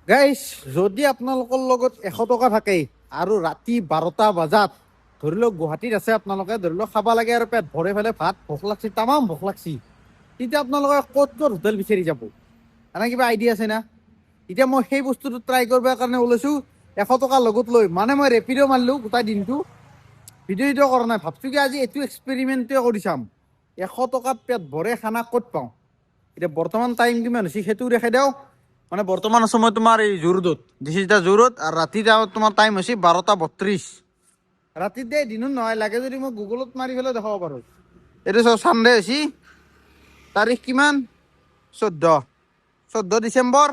গাইছ যদি আপোনালোকৰ লগত 100 টকা থাকে আৰু ৰাতি 12টা বজাত ধৰি লওক গুৱাহাটীত আছে আপোনালোকে ধৰি লওক খাব লাগে আৰু পেট ভৰে ফেলে ভাত ভোক লাগছি তামাম ভোক লাগছি তেতিয়া আপোনালোকে ক'ত হোটেল বিচাৰি যাব এনে কিবা আইডিয়া আছে না এতিয়া মই সেই বস্তুটো ট্ৰাই কৰিবৰ কাৰণে ওলাইছো 100 টকা লগত লৈ মানে মই ৰেপিড' মাৰিলো গোটেই দিনটো ভিডিঅ' কৰা নাই ভাবছো কি আজি এইটো এক্সপেৰিমেণ্টে কৰি চাম 100 টকাত পেট ভৰে খানা ক'ত পাওঁ এতিয়া বৰ্তমান টাইম কিমান হৈছে সেইটো দেখাই দিওঁ মানে বৰ্তমান আছো মই তোমাৰ এই জোৰদত দিছ ইজ দা জোৰদ আৰু ৰাতি তোমাৰ টাইম হৈছে 12:32 ৰাতি দে দিনত নহয় লাগে যদি মই গুগলত মাৰি পেলাই দেখাব পাৰো এইটো চব চানডে হৈছে তাৰিখ কিমান 14 ডিচেম্বৰ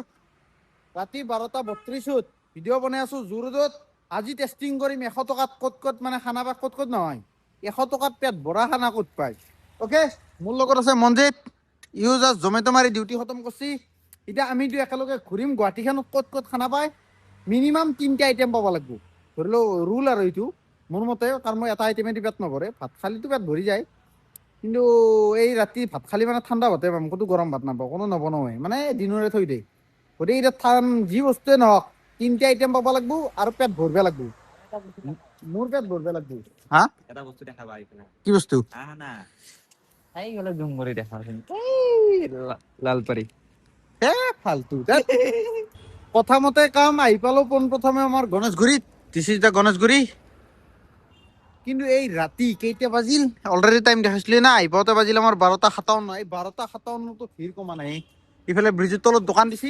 ৰাতি 12:32 ভিডিঅ' বনাই আছো জোৰদত আজি টেষ্টিং কৰিম 100 টকাত ক'ত মানে খানা বা ক'ত নহয় 100 টকাত পেট ভৰা খানা ক'ত পায় অ'কে মোৰ লগত আছে মনজিত ইউ জাষ্ট জমেট' মাৰি ডিউটি খতম কৰিছি এতিয়া আমিতো একেলগে ঘূৰিম গুৱাহাটীখনত ক'ত খানা পায় মিনিমাম 3টা আইটেম পাব লাগিব ধৰি লওক ৰুল আৰু এইটো মোৰ মতে কাৰণ মই এটা আইটেমেদি পেট নভৰে ভাত খালিতো পেট ভৰি যায় কিন্তু এই ৰাতি ভাত খালি মানে ঠাণ্ডা ভাতে পাম ক'তো গৰম ভাত নাপাওঁ কোনো নবনাওৱে মানে দিনৰে থৈ দিয়ে গতিকে এতিয়া যি বস্তুৱে নহওক 3টা আইটেম পাব লাগিব আৰু পেট ভৰব লাগিব মোৰ পেট ভৰব লাগিব হা এটা বস্তু দেখাবা কি বস্তু না এই গলে জুম কৰি দেখা লালপাৰি ফালতু প্ৰথমতে কাম আহি পালো পোনপ্ৰথমে আমাৰ গণেশগুৰিত দিছ ইজ দা গণেশগুৰি কিন্তু এই ৰাতি কেইটা বাজিল অলৰেডি টাইম দেখাইছিলে না আহি পাওঁতে বাজিল আমাৰ 12:57 এই 12:57তো ভিৰ কমা নাই ইফালে ব্ৰিজৰ তলত দোকান দিছি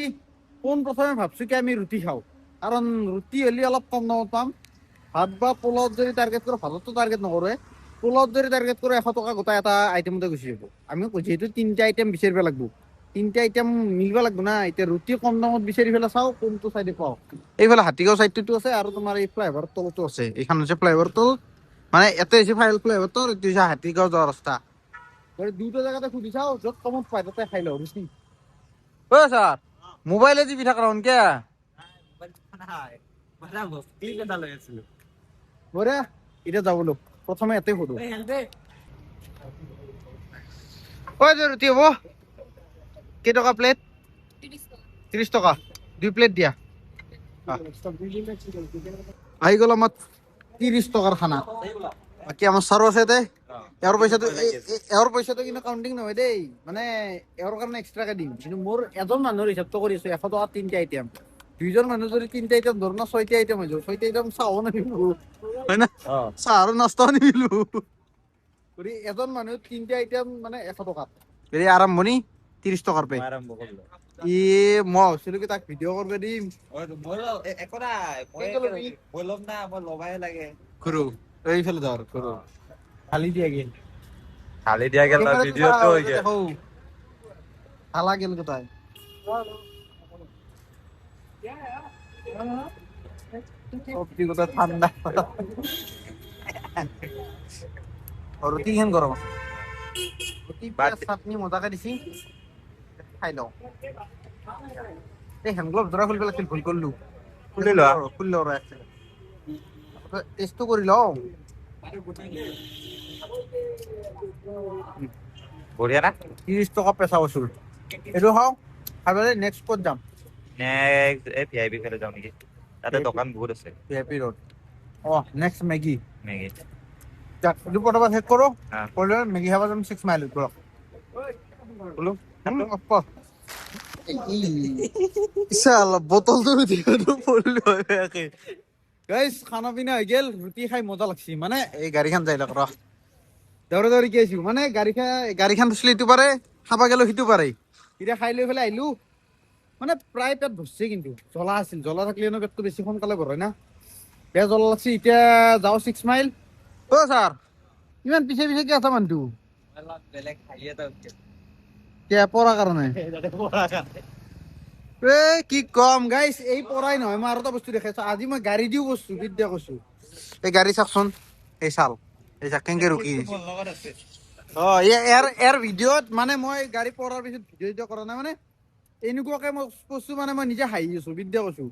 পোনপ্ৰথমে ভাবছো কি আমি ৰুটি খাওঁ কাৰণ ৰুটি হ'লে অলপ কম দামত পাম ভাত বা পোলাওত যদি টাৰ্গেট কৰোঁ ভাততো টাৰ্গেট নকৰোঁ পোলাওত যদি টাৰ্গেট কৰোঁ 100 টকা গোটাই এটা আইটেমতে গুচি যাব আমি যিহেতু 3টা আইটেম বিচাৰিব লাগিব 3টা আইটেম মিলিব লাগিব না এতিয়া ৰুটি কম দামত বিচাৰি পেলাই চাওঁ কোনটো চাইডে পাওঁ এইফালে হাতীগাঁও চাইডটো আছে আৰু তোমাৰ এই ফ্লাইঅভাৰৰ তলতো আছে এইখন হৈছে ফ্লাইঅভাৰৰ তল মানে ইয়াতে হৈছে ফ্লাইঅভাৰৰ তল এইটো হৈছে হাতীগাঁও যোৱা ৰাস্তা দুটা জেগাতে সুধি চাওঁ য'ত কমত পাই তাতে খাই লওঁ ৰুটি অ ছাৰ মোবাইলে টিপি থাকা কিয় বঢ়িয়া এতিয়া যাব লোক প্ৰথমে ইয়াতে সুধো ঐ ৰুটি হ'ব কেইটকা প্লেট 30 টকা 2 প্লেট দিয়া আহি গ'ল আমাৰ 30 টকাৰ খানা বাকী আমাৰ ছাৰো আছে দে এওঁৰ পইচাটো কিন্তু কাউণ্টিং নহয় দেই মানে এওঁৰ কাৰণে এক্সট্ৰাকে দিম কিন্তু মোৰ এজন মানুহৰ হিচাপটো কৰি আছো 100 টকাত 3টা আইটেম দুইজন মানুহ যদি 3টা আইটেম ধৰ না 6টা আইটেম হৈ যাব 6টা আইটেম চাহো নিমিলো হয় না চাহ আৰু নাস্তাও নিমিলো গতিকে এজন মানুহ 3টা আইটেম মানে 100 টকাত গতিকে আৰম্ভণি 30 টকাৰ পে ই মই ভাবছিলো কি তাক ভিডিঅ' কৰিব দিম একো নাই মই ল'ম না মই ল'বাই লাগে ঘুৰো এইফালে ধৰ ঘুৰো খালি দিয়া গেল ভিডিঅ'টো হৈ গেল খালা গেল কোথায় সবজি কোথায় ঠান্ডা ৰুটি কেন গৰম আছে ৰুটি চাটনি মজাকে দিছি খাই লওঁ এই হেণ্ড গ্লভ জোৰা খুলিব লাগিছিল ভুল কৰিলো খুলি লোৱা টেষ্টটো কৰি লওঁ বঢ়িয়া না 30 টকা পেচা বচুল এইটো খাওঁ খাই পেলাই নেক্সট ক'ত যাম নেক্সট এই ভিআইপি ফালে যাওঁ নেকি তাতে দোকান বহুত আছে VIP road next Maggi Maggi এইটো প্ৰথমে শেষ কৰোঁ কৰিলে মেগী খাব যাম 6 মাইল বলক বোলো বটলটো গাইছ খানা পিনা হৈ গেল ৰুটি খাই মজা লাগছি মানে এই গাড়ীখন যাই লওক ৰহ দৌৰি কি আছো মানে গাড়ীখন থৈছিলে ইটো পাৰে খাব গেলো সিটো পাৰে এতিয়া খাই লৈ পেলাই আহিলো মানে প্ৰায় পেট ভৰছে কিন্তু জ্বলা আছিল জ্বলা থাকিলে পেটটো বেছি সোনকালে ভৰে না বেয়া জ্বলা লাগছি এতিয়া যাওঁ 6 মাইল অ ছাৰ ইমান পিছে পিছে কি আছা মানুহটো বেলেগ খাইয়ে তাও পঢ়াৰ কাৰণে কি কম গাইছ এই পৰাই নহয় মই আৰু এটা বস্তু দেখাইছো আজি মই গাড়ী দিও বস্তু বিদ্যা কৈছো এই গাড়ী চাওকচোন এই চাল এই চাক কেনেকে ৰখি ইয়াৰ ভিডিঅ'ত মানে মই গাড়ী পঢ়াৰ পিছত ভিডিঅ' কৰা নাই মানে এনেকুৱাকে মই কৈছো মানে মই নিজে হাঁহি আছো বিদ্যা কৈছো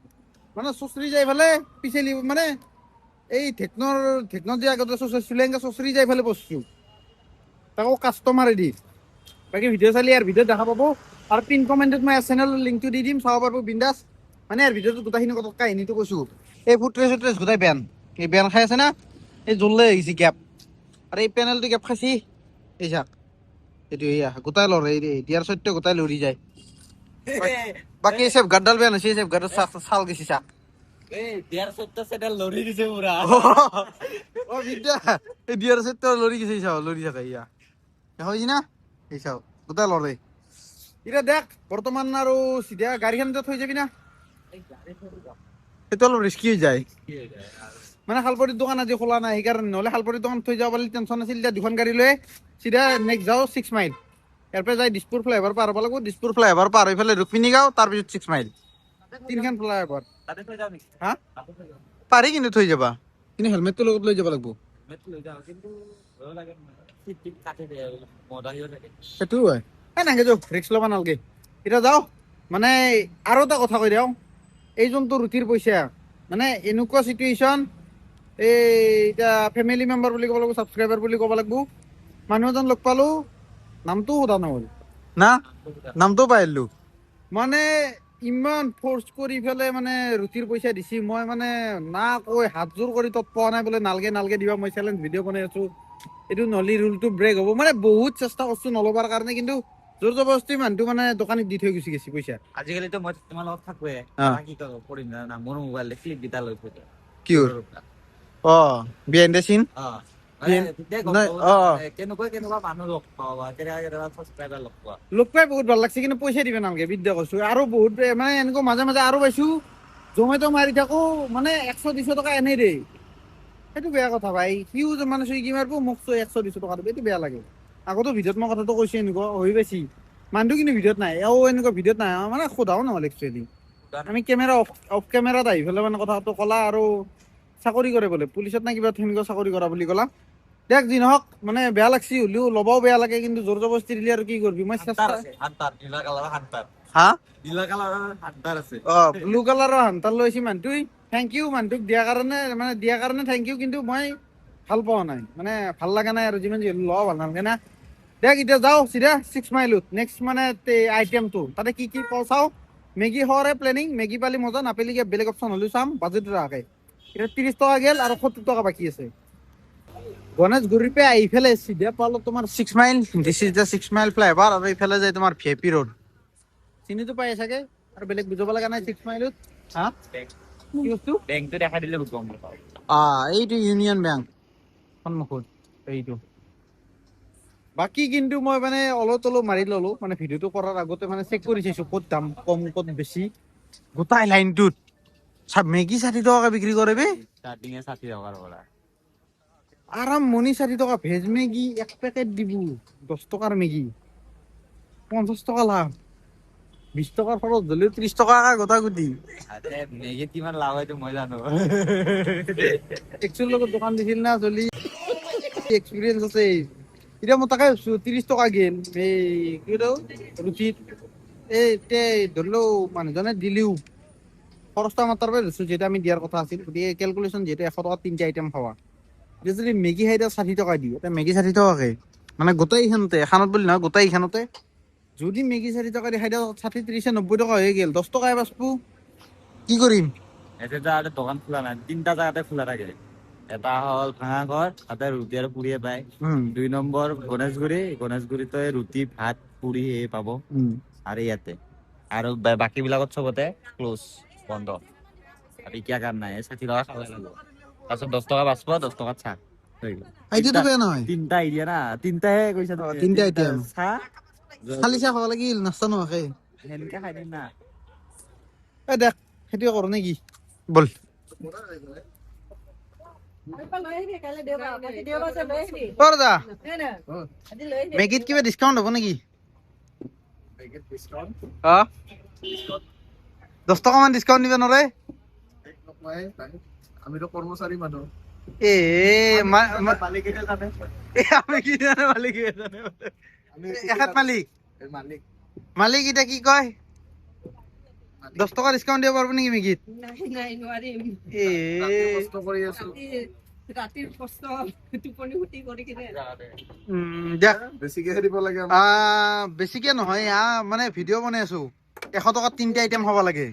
মানে চচৰি যাই পেলাই পিছেলি মানে এই টেকন'লজি আগতে চচৰিছিলে এনেকে চচৰি যাই পেলাই বস্তু তাকো কাষ্টমাৰে দি বাকী ভিডিঅ' চালি ইয়াৰ ভিডিঅ'ত দেখা পাব আৰু পিন কমেণ্টত মই চেনেলৰ লিংকটো দি দিম চাব পাৰিব বিন্দাছ মানে ইয়াৰ ভিডিঅ'টো গোটেইখিনি কথা কাহিনীটো কৈছো এই ফুটৰেছ গোটাই বেন এই বেন খাই আছে না এই জ্বললে আহিছে গেপ আৰু এই পেনেলটো গেপ খাইছি এই চাক এইটো এয়া গোটাই লৰে এই দিয়াৰ সত্য গোটাই লৰি যায় বাকী এই চেফ গাড্ডাল বেয়া হৈছে চেফ গাড্ডাল চাল গেছি চাক দিয়াৰ সত্য সেটা লৰি দিছে পুৰা ও বিদ্যা এই দিয়াৰ সত্য লৰি গেছি চাও লৰি থাকে ইয়া হয়ছি না এই চাও গোটাই লৰে এতিয়া দেখ বৰ্তমান আৰু চিধা গাড়ীখন থৈ যাবি না সেইটো অলপ ৰিস্কি হৈ যায় মানে শালপৰীৰ দোকান আজি খোলা নাই সেইকাৰণে নহ'লে শালপৰীৰ দোকান থৈ যাব পাৰিলে টেনশ্যন নাছিল এতিয়া দুখন গাড়ী লৈ চিধা নেক্সট যাওঁ 6 মাইল ইয়াৰ পৰা যাই দিছপুৰ ফ্লাইঅভাৰ পাৰ হ'ব লাগিব দিছপুৰ ফ্লাইঅভাৰ পাৰ হৈ পেলাই ৰুক্মিণী গাঁও তাৰপিছত 6 মাইল তিনিখন ফ্লাইঅভাৰ তাতে থৈ যাও নেকি হা পাৰি কিন্তু থৈ যাবা কিন্তু হেলমেটটো লগত লৈ যাব লাগিব মেট লৈ যাও কিন্তু ভয় লাগে চিট কাটে দিয়ে মদাহিও থাকে সেইটো হয় নাগে যাওঁ ৰিক্স ল'ব নালাগে এতিয়া যাওঁ মানে আৰু এটা কথা কৈ দিওঁ এই যোনটো ৰুটিৰ পইচা মানে এনেকুৱা চিটুৱেশ্যন এই এতিয়া ফেমিলি মেম্বাৰ বুলি ক'ব লাগিব ছাবস্ক্ৰাইবাৰ বুলি ক'ব লাগিব মানুহ এজন লগ পালোঁ নামটো সোধা নহ'ল না নামটো পাই আহিলোঁ মানে ইমান ফ'ৰ্চ কৰি পেলাই মানে ৰুটিৰ পইচা দিছি মই মানে না কৈ হাত জোৰ কৰি তত পোৱা নাই বোলে নালগে দিবা মই চেলেঞ্জ ভিডিঅ' বনাই আছোঁ এইটো নহ'লে ৰুলটো ব্ৰেক হ'ব মানে বহুত চেষ্টা কৰিছোঁ নল'বাৰ কাৰণে কিন্তু জোৰ জবৰদস্তি মানুহটো মানে দোকানীত দি থৈ গুচি গৈছে পইচা আজিকালিতো মই তোমাৰ লগত থাকোৱে কি কৰিম জানা মোৰ মোবাইল ক্লিপ গীতা লৈ থৈ কি হ'ল বিহাইণ্ড দ্য চিন কেনেকুৱা মানুহ লগ পাবা কেনেকুৱা ছাবস্ক্ৰাইবাৰ লগ পোৱা লগ পাই বহুত ভাল লাগছে কিন্তু পইচা দিব নালাগে বিদ্যা কৈছো আৰু বহুত মানে এনেকুৱা মাজে মাজে আৰু পাইছো জমেটো মাৰি থাকো মানে 100-200 টকা এনেই দেই সেইটো বেয়া কথা ভাই সিও মানে চুইগি মাৰিব মোক 100-200 টকা দিব এইটো বেয়া লাগে আগতো ভিডিঅ'ত মই কথাটো কৈছো এনেকুৱা হৈ পাইছি মানুহটো কিন্তু ভিডিঅ'ত নাই এনেকুৱা ভিডিঅ'ত নাই মানে সোধাও নহ'ল একচুৱেলি আমি কেমেৰা অফ কেমেৰাত আহি পেলাই মানে কথাটো ক'লা আৰু চাকৰি কৰে বোলে পুলিচত না কিবা তেনেকুৱা চাকৰি কৰা বুলি ক'লা দেখ যি নহওক মানে বেয়া লাগছি হ'লেও ল'বও বেয়া লাগে কিন্তু জোৰ জবৰদস্তি দিলে আৰু কি কৰিবি মই চেষ্টা হা ব্লু কালাৰৰ হান্তাৰ লৈছি মানুহটোই থেংক ইউ মানুহটোক দিয়াৰ কাৰণে থেংক ইউ কিন্তু মই ভাল পোৱা নাই মানে ভাল লগা নাই আৰু যিমান যি লোৱা ভাল নালাগে না দেখ এতিয়া যাওঁ চিধা 6 মাইলত নেক্সট মানে আইটেমটো তাতে কি পাওঁ চাওঁ মেগী খোৱাৰে প্লেনিং মেগী পালি মজা নাপালি বেলেগ অপশ্যন হ'লেও চাম বাজেট ৰাখে এতিয়া 30 টকা গেল আৰু 70 টকা বাকী আছে গণেশগুৰিৰ পৰা আহি পেলাই চিধা পালো তোমাৰ 6 mile this is the 6 mile flyover আৰু এইফালে যায় তোমাৰ ভিআইপি ৰোড চিনিটো পাই চাগে আৰু বেলেগ বুজাব লগা নাই 6 মাইলত হা কি বস্তু বেংকটো দেখাই দিলে গম পাওঁ এইটো ইউনিয়ন বেংক সন্মুখত এইটো বাকী কিন্তু মই মানে অলপ মাৰি ললো মানে ভিডিঅ'টো কৰাৰ আগতে মানে চেক কৰি চাইছো ক'ত দাম কম ক'ত বেছি গোটাই লাইনটোত মেগী 60 টকাকে বিক্ৰী কৰে বে ষ্টাৰ্টিঙে 60 টকাৰ পৰা আৰম্ভণি 60 টকা ভেজ মেগী এক পেকেট দিব 10 টকাৰ মেগী 50 টকা লাভ 20 টকাৰ খৰচ ধৰিলেও 30 টকা গোটা গুটি মেগীত কিমান লাভ হয়তো মই জানো একচুৱেলি লগত দোকান দিছিল না চলি এক্সপিৰিয়েঞ্চ আছে এতিয়া মই তাকে ভাবছো 30 টকা গেল এই কি ৰুটিত ধৰিলেও মানুহজনে দিলেও খৰচটা মাত্ৰাৰ পৰা ধৰিছো যিহেতু আমি দিয়াৰ কথা আছিল গতিকে কেলকুলেশ্যন যিহেতু 100 টকাত 3টা আইটেম খাৱা এতিয়া যদি মেগী খাই 60 টকা দিওঁ এতিয়া মেগী 60 টকাকে মানে গোটেইখনতে এখনত বুলি নহয় গোটেইখনতে যদি মেগী 60 টকা দি খাই 60 30 90 টকা হৈ গেল 10 টকাই বাচবো কি কৰিম এতিয়া আৰু দোকান খোলা নাই 3টা জায়গাতে খোলা থাকে এটা হ'ল ভাঙাঘৰ তাতে ৰুটি আৰু পুৰিয়ে পায় 2 নম্বৰ গণেশগুৰিতে ৰুটি ভাত পুৰি পাব আৰু ইয়াতে আৰু বাকী বিলাকত চবতে ক্লোজ বন্ধ আৰু এতিয়া কাম নাই 60 টকা খাব লাগিব তাৰপিছত 10 টকা বাচব 10 টকাত চাহ হৈ গ'ল এইটোতো বেয়া নহয় 3টা এৰিয়া না 3টাহে কৈছা 3টা আইটেম চাহ খালি চাহ খাব লাগিল নাস্তা নোখোৱাকে সেনেকে খাই দিম না দেখ সেইটোৱে কৰো নেকি বল মেগীত কিবা ডিছকাউণ্ট হ'ব নেকি 10 টকা মান ডিছকাউণ্ট দিব নোৱাৰে আমিতো কৰ্মচাৰী মানুহ মালিক এতিয়া কি কয় 10 টকা ডিছকাউণ্ট দিব পাৰিব নেকি মেগীত বেছিকে নহয় মানে ভিডিঅ' বনাই আছো 100 টকাত 3টা আইটেম খাব লাগে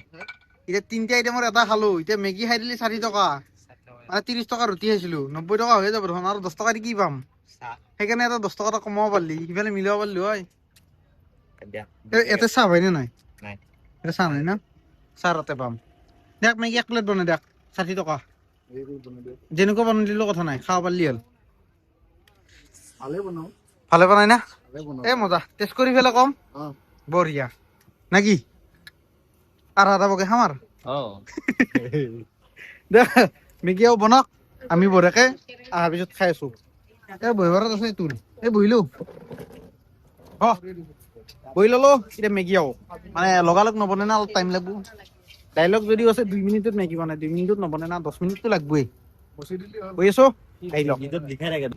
এতিয়া 3টা আইটেমৰ এটা খালো এতিয়া মেগী খাই দিলি 4 টকা মানে 30 টকা ৰুটি খাইছিলো 90 টকা হৈ যাব দেখোন আৰু 10 টকা দি কি পাম সেইকাৰণে এটা 10 টকা এটা কমাব পাৰিলি সিফালে মিলাব পাৰিলি হয় এতে চাহ হয় নে নাই নাই এটা চাহ নাই না চাহ ৰাতে পাম দেখ মেগী 1 প্লেট বনাই দেখ 60 টকা যেনেকুৱা বনাই দিলেও কথা নাই খাব পাৰিলি হ'ল ভালে বনাই না এ মজা টেষ্ট কৰি ফেলে কম বঢ়িয়া নাকি আৰু আধা বগে খাম আৰু দে মেগীও বনাওক আমি বঢ়িয়াকে অহাৰ পিছত খাই আছো এই বহিবাৰত আছে তোৰ এই বহিলো বহি ললো এতিয়া মেগী আও মানে লগালগ নবনে না অলপ টাইম লাগব ডাইলগ যদি আছে 2 মিনিটত মেগী বনাই 2 মিনিটত নবনে না 10 মিনিটটো লাগবই বহি আছো আহি লওক লিখাই থাকে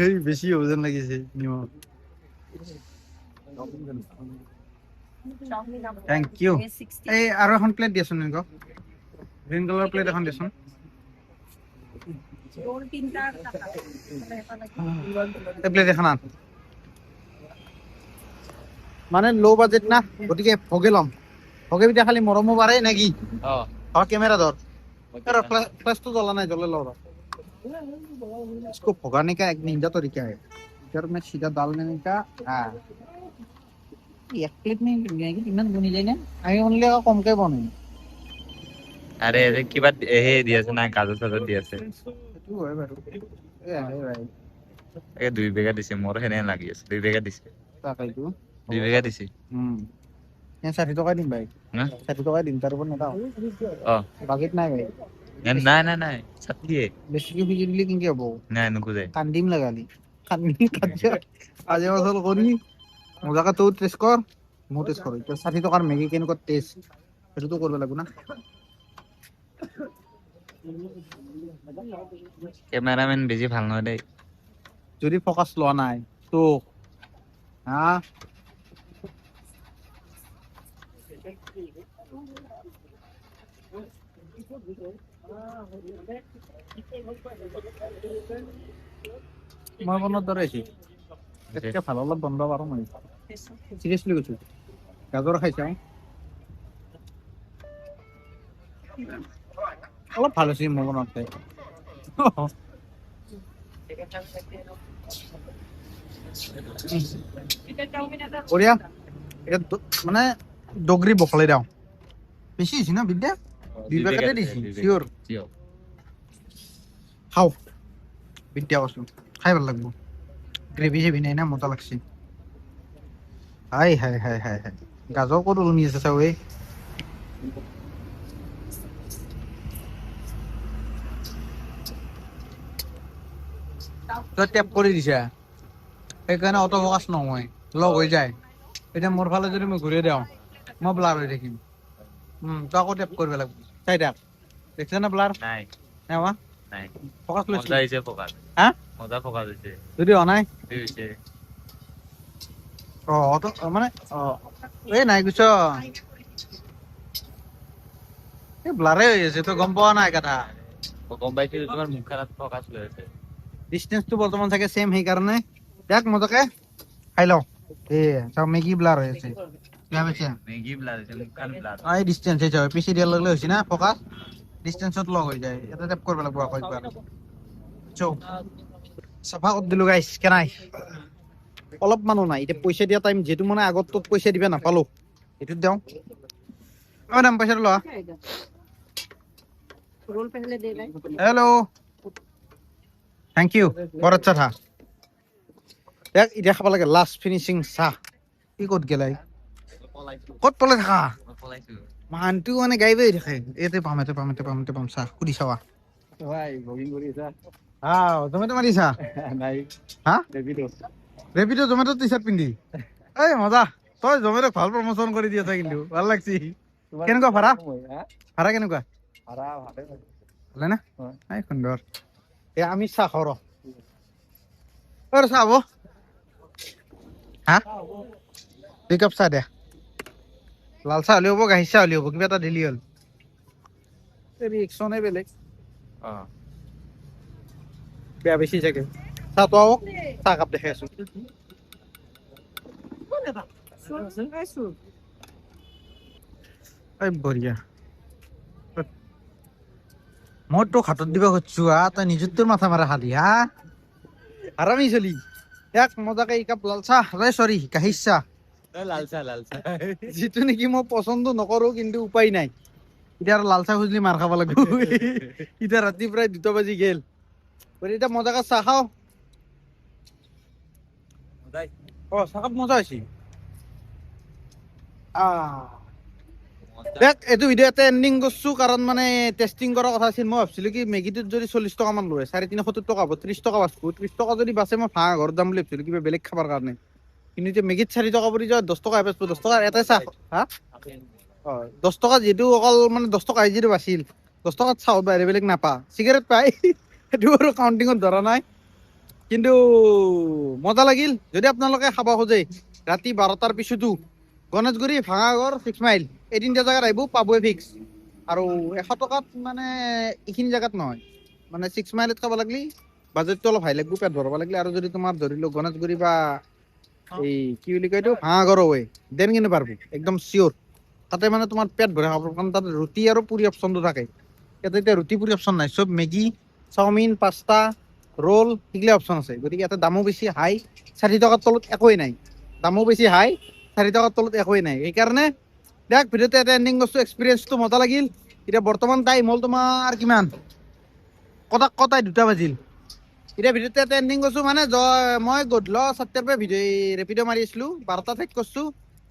এই বেছি হ'ব যেন লাগিছে নিমখ থ্যাংক ইউ এই আৰু এখন প্লেট দিয়াচোন এনেকুৱা গ্ৰীণ কালাৰ প্লেট এখন দিয়াচোন এই প্লেট এখন আন মানে ল' বাজেট না গতিকে ভগে ল'ম ভগে পিঠা খালি মৰমো পাৰে নেকি কেমেৰা ধৰ फ्लैश तो जला नहीं जले लो इसको भगाने का एक निंजा तरीका है इधर में सीधा डालने का हाँ एक प्लेट में कितना बनी जाए ना आई ओनली का कम के बने আরে কিবা হে দি আছে না গাজৰ চাজৰ দি আছে সেইটো হয় বাৰু এ আহে ভাই এই 2 বিঘা দিছে মোৰ হেনে লাগি আছে 2 বিঘা দিছে তাকাইতো 2 বিঘা দিছে ഞാൻ 60 টকা দিম ভাই না 60 টকা দিম তার উপর না দাও বাজেট নাই ভাই নাই নাই নাই সত্যি বেশি কি খুঁজে দিলে কিনকে হবো নাই নুকুজে কান্দিম লাগালি কান্দিম কাজে আজে বছর করি মজাকে তো টেস্ট কর মো টেস্ট কর 60 টাকার ম্যাগি কেন টেস্ট এটা তো করবে লাগবে না ক্যামেরাম্যান বেশি ভালো নয় দেই যদি ফোকাস লওয়া নাই তো হ্যাঁ মই বনত ধরে আছি এটা ভালো অলপ বন্ধ পারো মই সিরিয়াসলি কইছো গাজর খাইছা অলপ ভালো ছিল মই বনতে ওরিয়া এটা মানে ডগরি বকলে দাও বেশি হইছে না বিদ্যা 2 প্যাকেটে দিছি শিওর খাও বিদ্যা কসু খাই ভাল লাগবো গ্রেভি হেভি নাই না মজা লাগছে হাই হাই হাই হাই হাই গাজর কত লুমি আছে চাও এই তো ট্যাপ করে দিছা সেইকাৰণে অটো ফোকাস নহয় লগ হৈ যায় এটা মোৰ ফালে যদি মই ঘূৰি দিওঁ মই ব্লাৰ হৈ থাকিম তো আকৌ ট্যাপ কৰিব লাগিব চাই থাক দেখছ না ব্লাৰ নাই নাই নাই ফোকাস লৈছ মজা হইছে ফোকাস হ্যাঁ মজা ফোকাস হইছে যদি অনাই হইছে অটো মানে এই নাই কিছু এই ব্লাৰে হৈ আছে তো গম পোৱা নাই কথা গম পাইছি তোমাৰ মুখ খাৰাপ ফোকাস লৈ আছে ডিস্টেন্সটো বৰ্তমান থাকে সেম সেইকাৰণে দেখ মজাকে খাই লওঁ এ চাও মেগী ব্লাৰ হৈ আছে কিয় বেছে মেগি ব্লার আছে মুখ খান ব্লার এই ডিস্টেন্স এই চাও পিছে দিয়া লগলে হৈছে না ফোকাস ডিস্টেন্সত লগ হৈ যায় এটা টেপ কৰিব লাগিব আকৌ একবাৰ চৌ চাফা কৰি দিলো গাইছ কেনাই অলপ মানুহ নাই এতিয়া পইচা দিয়া টাইম যেহেতু মানে আগত তোক পইচা দিবা নাপালো এইটোত দিওঁ দাম পইচাটো লোৱা रोल पहले दे रहे हेलो थैंक यू बहुत अच्छा था দেখ এতিয়া খাব লাগে লাষ্ট ফিনিশিং চাহ কি ক'ত গেলাই ক'ত পলাই থাকা মানুহটো মানে গাইবেই থাকে এতে পাম এতে পাম এতে পাম এতে পাম চাহ সুধি চাৱা ভাই ব্লগিং কৰি আছা জমেটো মাৰিছা নাই হা ৰেপিডো ৰেপিডো জমেটো টি চাৰ্ট পিন্ধি এই মজা তই জমেটো ভাল প্ৰমোচন কৰি দি আছা কিন্তু ভাল লাগছি কেনেকুৱা ভাড়া ভাড়া কেনেকুৱা ভাড়া ভালে ভালে না হয়। এই সুন্দৰ এ আমি চাহ খাওঁ চাহ হ'ব হা 2 কাপ চাহ দে লাল চাহ হ'লে হ'ব গাখীৰ চাহ হ'লে হ'ব কিবা এটা দিলি হ'ল ৰিয়েকশ্যনে বেলেগ বেয়া বেছি চাগে চাহটো আহক চাহ কাপ দেখাই আছো এই বঢ়িয়া মই তোক হাতত দিব খুজিছো তই নিজৰ তোৰ মাথা মাৰা খালি হা আৰামি চলি এক মজাকে একাপ লাল চাহ চৰি গাখীৰ চাহ লাল চাহ যিটো নেকি মই পচন্দ নকৰো কিন্তু উপায় নাই এতিয়া আৰু লাল চাহ খুজিলে মাৰ খাব লাগিব এতিয়া ৰাতি প্ৰায় 2 বাজি গেল এতিয়া মজাকে চাহ খাওঁ চাহকাপ মজা হৈছে দেখ এইটো ভিডিঅ' এটা এণ্ডিং কৰিছো কাৰণ মানে টেষ্টিং কৰাৰ কথা আছিল মই ভাবছিলো কি মেগীটোত যদি 40 টকা মান লয় 370 টকা হ'ব 30 টকা বাচব 30 টকা যদি বাচে মই ভাঙা ঘৰত যাম বুলি ভাবছিলো কিবা বেলেগ খাবৰ কাৰণে কিন্তু এতিয়া মেগীত 4 টকা পৰি যায় 10 টকা বেচব 10 টকা এটাই চাহ হা 10 টকা যিহেতু অকল মানে 10 টকা যিটো বাছিল 10 টকাত চাহ বাহিৰে বেলেগ নাপা চিগাৰেট পাই সেইটো আৰু কাউণ্টিঙত ধৰা নাই কিন্তু মজা লাগিল যদি আপোনালোকে খাব খোজে ৰাতি 12টাৰ পিছতো গণেশগুৰি ভাঙাগড় 6 মাইল এই 3টা জায়গাত আহিব পাবই ফিক্স আৰু 100 টকাত মানে এইখিনি জায়গাত নহয় মানে 6 মাইলত খাব লাগলি বাজেটটো অলপ হাই লাগব পেট ভৰাব লাগলি আৰু যদি তোমাৰ ধৰি লওক গণেশগুৰি বা এই কি বুলি কয় এইটো ভাঙাগড় হয় দেন কিন্তু পারবো একদম শিওর তাতে মানে তোমার পেট ভরে খাব কারণ তাতে রুটি আর পুরি অপশনটো থাকে ইয়াতে এতিয়া রুটি পুরি অপশন নাই সব মেগি চাওমিন পাস্তা রোল এগুলো অপশন আছে গতিকে ইয়াতে দামো বেছি হাই 60 টকাৰ তলত একোৱেই নাই দামো বেছি হাই 60 টকাৰ তলত একোৱেই নাই এইকাৰণে দেখ ভিডিঅ'টো এটা এণ্ডিং কৰিছো এক্সপিৰিয়েঞ্চটো মজা লাগিল এতিয়া বৰ্তমান টাইম হ'ল তোমাৰ কিমান কটাই 2টা বাজিল এতিয়া ভিডিঅ'টো এটা এণ্ডিং কৰিছো মানে মই গধূলা 7টাৰ পৰা ৰেপিড' মাৰি আছিলো 12টা ঠেক কৰিছো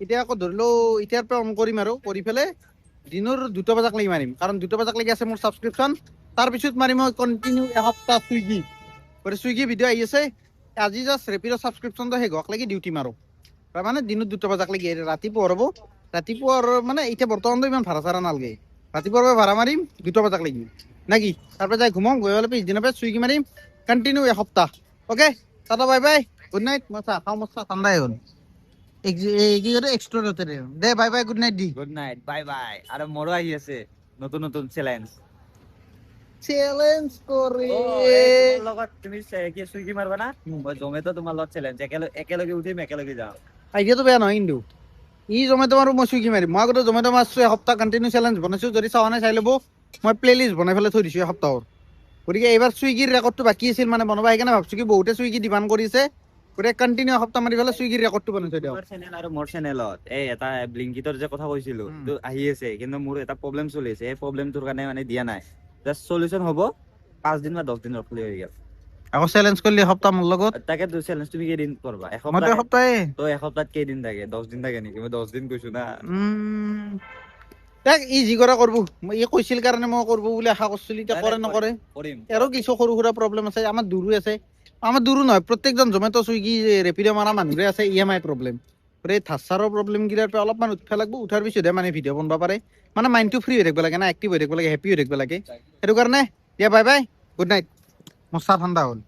এতিয়া আকৌ ধৰিলো এতিয়াৰ পৰা অন কৰিম আৰু কৰি পেলাই দিনৰ 2টা বজাক লাগি মাৰিম কাৰণ 2টা বজাক লাগি আছে মোৰ ছাবস্ক্ৰিপশ্যন তাৰপিছত মাৰিম মই কণ্টিনিউ এসপ্তাহ চুইগি ভিডিঅ' আহি আছে আজি জাষ্ট ৰেপিড' ছাবস্ক্ৰিপশ্যনটো শেষ হোৱাক লাগি ডিউটি মাৰো মানে দিনত 2টা বজাক লাগি ৰাতিপুৱা হ'ব ৰাতিপুৱাৰ মানে এতিয়া বৰ্তমানতো ইমান ভাড়া চাড়া নালাগে ৰাতিপুৱাৰ পৰা ভাড়া মাৰিম 2টা বজাক লাগি নাকি তাৰপৰা যাই ঘুমাম গৈ পেলাই পিছদিনৰ পৰা চুইগি মাৰিম কণ্টিনিউ এসপ্তাহ okay tata bye bye good night মই চাহ খাওঁ মোৰ চাহ ঠাণ্ডাই হ'ল কি কৰে এক্সট্ৰা দে বাই বাই গুড নাইট দি গুড নাইট বাই বাই আৰু মোৰো আহি আছে নতুন নতুন চ্যালেঞ্জ চেলেঞ্জ কৰে লগত তুমি কি সুইগি মাৰবা না মই জমেটো তোমাৰ লগত চ্যালেঞ্জ একেলগে উঠিম একেলগে যাম আইডিয়াটো বেয়া নহয় কিন্তু ই জমেটো মাৰো মই চুইগি মাৰিম মই আগতে জমেটো মাৰছো এসপ্তাহ কণ্টিনিউ চেলেঞ্জ বনাইছো যদি চাৱা নাই চাই ল'ব মই প্লে লিষ্ট বনাই পেলাই থৈ দিছো এসপ্তাহৰ গতিকে এইবাৰ চুইগিৰ ৰেকৰ্ডটো বাকী আছিল মানে বনাব সেইকাৰণে ভাবছো কি বহুতে চুইগি ডিমাণ্ড কৰিছে গতিকে কণ্টিনিউ এসপ্তাহ মাৰি পেলাই চুইগিৰ ৰেকৰ্ডটো বনাই থৈ দিওঁ চেনেল আৰু মোৰ চেনেলত এই এটা ব্লিংকিটৰ যে কথা কৈছিলো তো আহি আছে কিন্তু মোৰ এটা প্ৰব্লেম চলি আছে এই প্ৰব্লেমটোৰ কাৰণে মানে দিয়া নাই জাষ্ট সলিউশন হ'ব 5 দিন বা 10 দিন ৰখলি হৈ গেল আকৌ চেলেঞ্জ কৰিলে এসপ্তাহ মোৰ লগত তাকে তো চেলেঞ্জ তুমি কেইদিন কৰবা মইতো এসপ্তাহে তো এসপ্তাহত কেইদিন থাকে 10 দিন থাকে নেকি মই 10 দিন কৈছো না তাক ই যি কৰা কৰিব ই কৈছিল কাৰণে মই কৰিব বুলি আশা কৰিছিলো এতিয়া কৰে নকৰে কৰিম আৰু কিছু সৰু সুৰা প্ৰব্লেম আছে আমাৰ দূৰো আছে আমাৰ দূৰো নহয় প্ৰত্যেকজন জমেটো চুইগি ৰেপিড' মাৰা মানুহৰে আছে EMI প্ৰব্লেম এই থাচাৰৰ প্ৰব্লেম গিলাৰ পৰা অলপমান উঠবা লাগব উঠাৰ পিছতহে মানে ভিডিঅ' বনাব পাৰে মানে মাইণ্ডটো ফ্ৰী হৈ থাকিব লাগে না এক্টিভ হৈ থাকিব লাগে হেপী হৈ থাকিব লাগে সেইটো কাৰণে দিয়া বাই বাই গুড নাইট মোৰ চাহ ঠাণ্ডা হ'ল